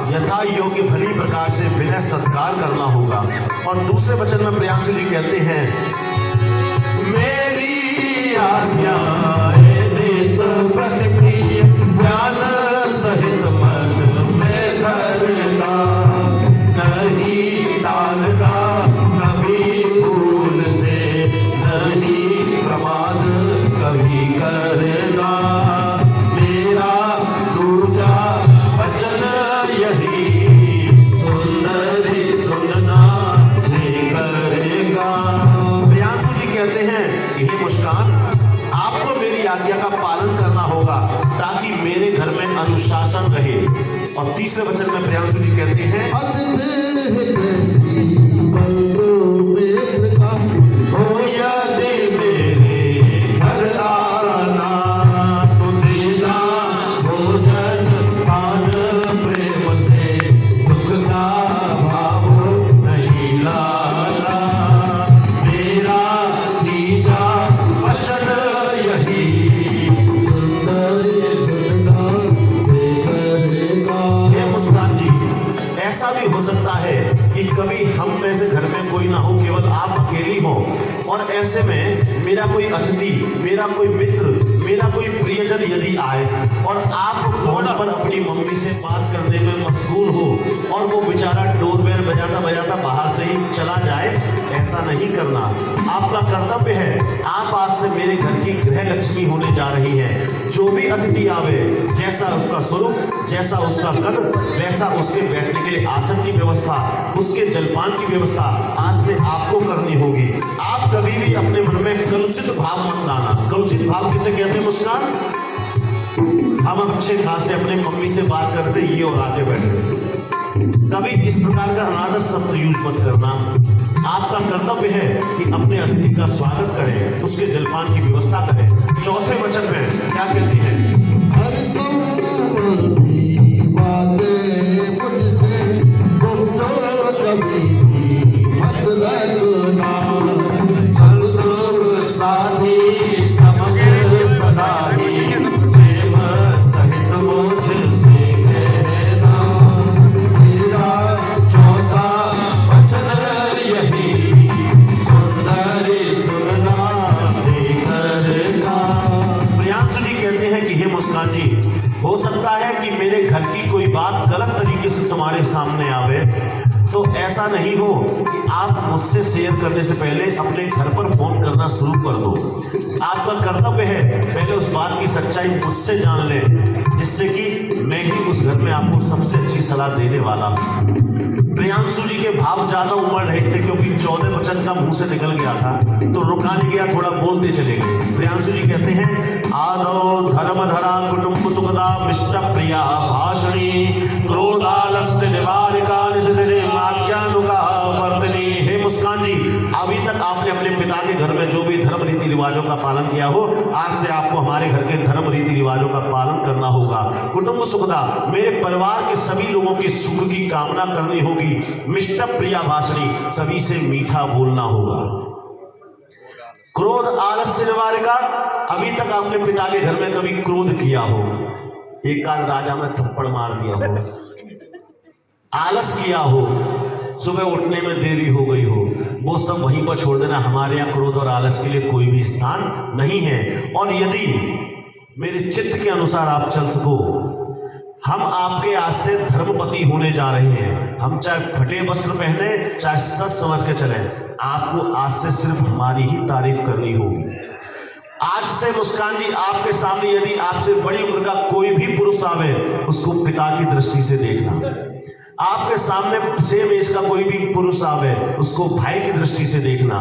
यथा योग्य भली प्रकार से विनय सत्कार करना होगा। और दूसरे वचन में प्रियांशु जी कहते हैं, मेरी आज्ञा ज्ञान सहित मन में करना, नहीं टालना कभी भूल से, नहीं प्रमाद कभी करना, मेरा दूजा वचन यही सुंदरी सुनना नहीं करेगा। प्रियांशु जी कहते हैं कि हे मुस्कान, आपको मेरी आज्ञा का पालन करना होगा ताकि मेरे घर में अनुशासन रहे। और तीसरे वचन में प्रियांशु जी कहते हैं, हो यदि मेरे घर आना तो देना भोजन पान प्रेम से, दुख का भाव नहीं लाना, मेरा तीजा वचन यही मुस्कान जी। ऐसा भी हो सकता है कि कभी हम में से घर में कोई ना हो, केवल आप अकेली हो, और ऐसे में मेरा कोई अतिथि, मेरा कोई मित्र, मेरा कोई प्रियजन यदि आए और आप फोन पर अपनी मम्मी से बात करने में मशगूल हो और वो बेचारा डोरबेल बजाता बजाता बाहर से ही चला जाए, ऐसा नहीं करना। आपका कर्तव्य है, आप आज से मेरे घर की गृह लक्ष्मी होने जा रही है। जो भी अतिथि आवे, जैसा उसका स्वरूप, जैसा उसका कद, वैसा उसके बैठने के लिए आसन की व्यवस्था, उसके जलपान की व्यवस्था आज से आपको करनी होगी। आप कभी भी अपने मन में कलुषित भाव मत लाना। कलुषित भाव किसे कहते हैं मुस्कान? हम अच्छे खासे अपने मम्मी से बात करते ये और आगे बैठते, कभी इस प्रकार का अनादर शब्द यूज मत करना। आपका कर्तव्य है कि अपने अतिथि का स्वागत करें, उसके जलपान की व्यवस्था करें। चौथे वचन में क्या कहती है? हो सकता है कि मेरे घर की कोई बात गलत तरीके से तुम्हारे सामने आवे, तो ऐसा नहीं हो कि आप मुझसे शेयर करने से पहले अपने घर पर फोन करना शुरू कर दो। आपका कर्तव्य है पहले उस बात की सच्चाई मुझसे जान ले, जिससे कि मैं ही उस घर में आपको सबसे अच्छी सलाह देने वाला। प्रियांशु जी के भाव ज्यादा उमड़ रहे थे क्योंकि 14 वचन का मुंह से निकल गया था, तो रुका नहीं गया, थोड़ा बोलते चले गए। प्रियांशु जी कहते हैं, आदो धर्म धरा कुटुंब सुखदा मिष्ट प्रिया भाषणी, क्रोधालस्य निवारिका निषिद्धे माज्ञानुका वर्तनी। हे मुस्कान जी, अभी तक आपने अपने पिता के घर में जो भी धर्म रीति रिवाजों का पालन किया हो, आज से आपको हमारे घर के धर्म रीति रिवाजों का पालन करना होगा। कुटुंब सुखदा, मेरे परिवार के सभी लोगों के सुख की कामना करनी होगी। मिष्ट प्रिया भाषणी, सभी से मीठा बोलना होगा। क्रोध आलस्य निवारिका, अभी तक आपने पिता के घर में कभी क्रोध किया हो, एक आध राजा में थप्पड़ मार दिया हो, आलस किया हो, सुबह उठने में देरी हो गई हो, वो सब वहीं पर छोड़ देना। हमारे यहाँ क्रोध और आलस के लिए कोई भी स्थान नहीं है। और यदि मेरे चित्त के अनुसार आप चल सको, हम आपके आज से धर्मपति होने जा रहे हैं। हम चाहे फटे वस्त्र पहने, चाहे सच समझ के चले, आपको आज से सिर्फ हमारी ही तारीफ करनी होगी। आज से मुस्कान जी, आपके सामने यदि आपसे बड़ी उम्र का कोई भी पुरुष आवे, उसको पिता की दृष्टि से देखना। आपके सामने सेम एज का कोई भी पुरुष आवे, उसको भाई की दृष्टि से देखना।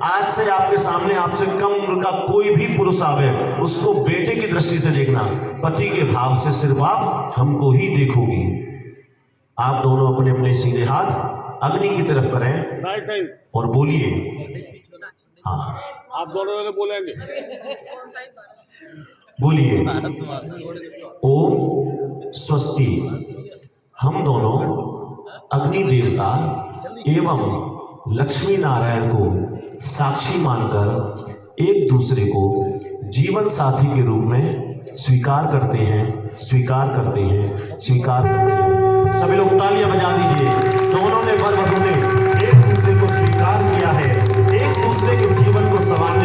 आज से आपके सामने आपसे कम उम्र का कोई भी पुरुष आवे, उसको बेटे की दृष्टि से देखना। पति के भाव से सिर्फ आप हमको ही देखोगी। आप दोनों अपने अपने सीधे हाथ अग्नि की तरफ करें राइट टाइम। और बोलिए। हाँ, आप दोनों वाले बोलेंगे। बोलिए ओम स्वस्ति। हम दोनों अग्नि देवता एवं लक्ष्मी नारायण को साक्षी मानकर एक दूसरे को जीवन साथी के रूप में स्वीकार करते हैं, स्वीकार करते हैं, स्वीकार करते हैं। सभी लोग तालियां बजा